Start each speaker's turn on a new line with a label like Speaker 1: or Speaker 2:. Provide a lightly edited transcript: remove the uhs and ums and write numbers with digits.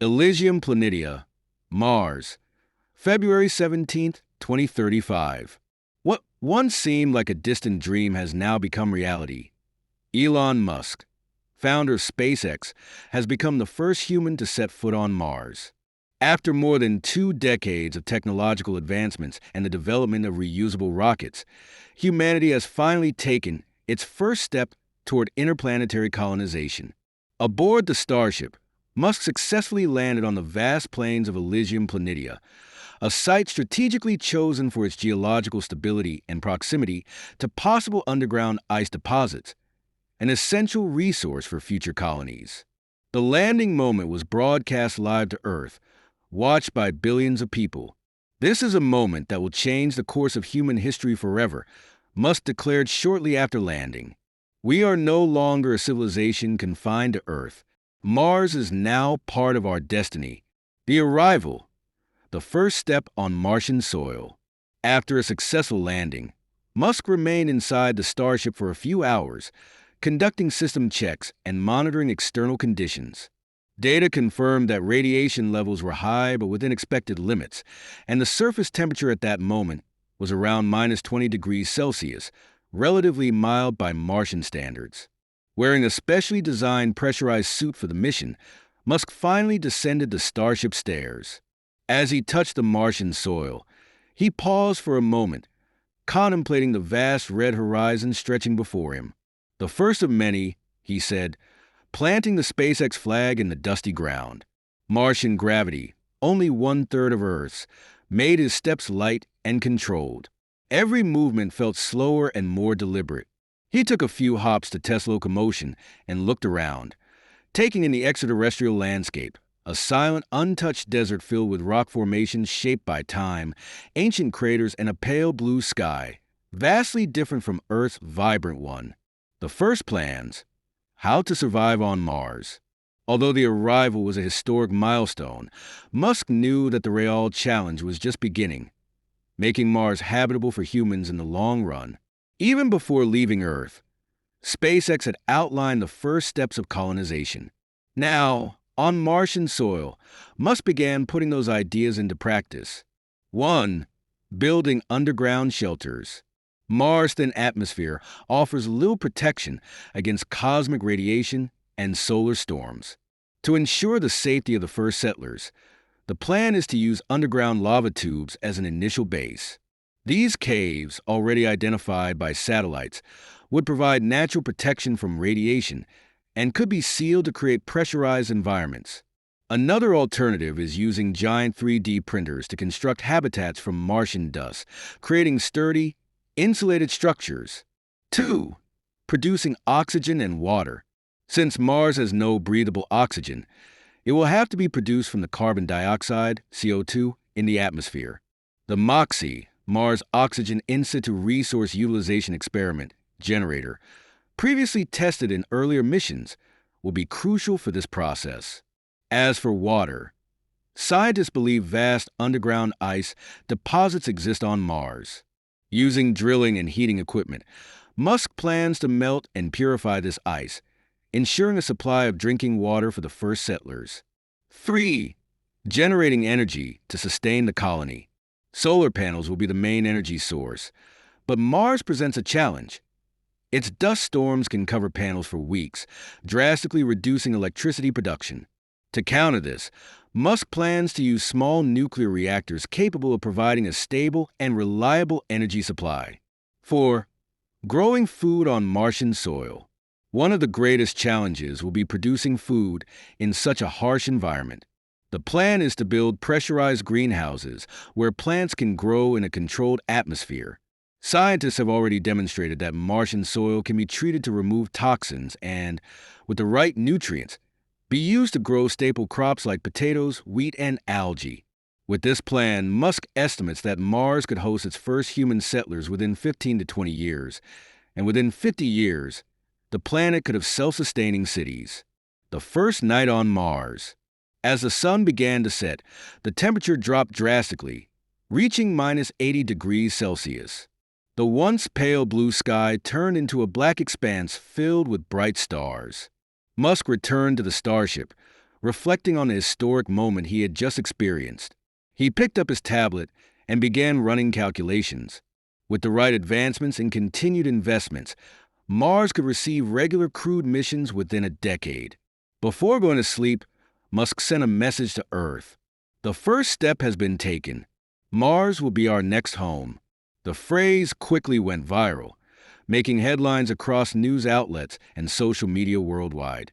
Speaker 1: Elysium Planitia, Mars, February 17th, 2035. What once seemed like a distant dream has now become reality. Elon Musk, founder of SpaceX, has become the first human to set foot on Mars. After more than 2 decades of technological advancements and the development of reusable rockets, humanity has finally taken its first step toward interplanetary colonization. Aboard the Starship, Musk successfully landed on the vast plains of Elysium Planitia, a site strategically chosen for its geological stability and proximity to possible underground ice deposits, an essential resource for future colonies. The landing moment was broadcast live to Earth, watched by billions of people. This is a moment that will change the course of human history forever, Musk declared shortly after landing. We are no longer a civilization confined to Earth. Mars is now part of our destiny. The arrival, the first step on Martian soil. After a successful landing, Musk remained inside the Starship for a few hours, conducting system checks and monitoring external conditions. Data confirmed that radiation levels were high but within expected limits, and the surface temperature at that moment was around -20 degrees Celsius, relatively mild by Martian standards. Wearing a specially designed pressurized suit for the mission, Musk finally descended the Starship stairs. As he touched the Martian soil, he paused for a moment, contemplating the vast red horizon stretching before him. The first of many, he said, planting the SpaceX flag in the dusty ground. Martian gravity, only 1/3 of Earth's, made his steps light and controlled. Every movement felt slower and more deliberate. He took a few hops to test locomotion and looked around, taking in the extraterrestrial landscape, a silent, untouched desert filled with rock formations shaped by time, ancient craters, and a pale blue sky, vastly different from Earth's vibrant one. The first plans, how to survive on Mars. Although the arrival was a historic milestone, Musk knew that the real challenge was just beginning, making Mars habitable for humans in the long run. Even before leaving Earth, SpaceX had outlined the first steps of colonization. Now, on Martian soil, Musk began putting those ideas into practice. 1. Building underground shelters. Mars' thin atmosphere offers little protection against cosmic radiation and solar storms. To ensure the safety of the first settlers, the plan is to use underground lava tubes as an initial base. These caves, already identified by satellites, would provide natural protection from radiation and could be sealed to create pressurized environments. Another alternative is using giant 3D printers to construct habitats from Martian dust, creating sturdy, insulated structures. 2. Producing oxygen and water. Since Mars has no breathable oxygen, it will have to be produced from the carbon dioxide, CO2, in the atmosphere. The MOXIE, Mars Oxygen In Situ Resource Utilization Experiment, generator, previously tested in earlier missions, will be crucial for this process. As for water, scientists believe vast underground ice deposits exist on Mars. Using drilling and heating equipment, Musk plans to melt and purify this ice, ensuring a supply of drinking water for the first settlers. 3. Generating energy to sustain the colony. Solar panels will be the main energy source, but Mars presents a challenge. Its dust storms can cover panels for weeks, drastically reducing electricity production. To counter this, Musk plans to use small nuclear reactors capable of providing a stable and reliable energy supply. 4. Growing food on Martian soil. One of the greatest challenges will be producing food in such a harsh environment. The plan is to build pressurized greenhouses where plants can grow in a controlled atmosphere. Scientists have already demonstrated that Martian soil can be treated to remove toxins and, with the right nutrients, be used to grow staple crops like potatoes, wheat, and algae. With this plan, Musk estimates that Mars could host its first human settlers within 15 to 20 years, and within 50 years, the planet could have self-sustaining cities. The first night on Mars. As the sun began to set, the temperature dropped drastically, reaching -80 degrees Celsius. The once pale blue sky turned into a black expanse filled with bright stars. Musk returned to the Starship, reflecting on the historic moment he had just experienced. He picked up his tablet and began running calculations. With the right advancements and continued investments, Mars could receive regular crewed missions within a decade. Before going to sleep, Musk sent a message to Earth. The first step has been taken. Mars will be our next home. The phrase quickly went viral, making headlines across news outlets and social media worldwide.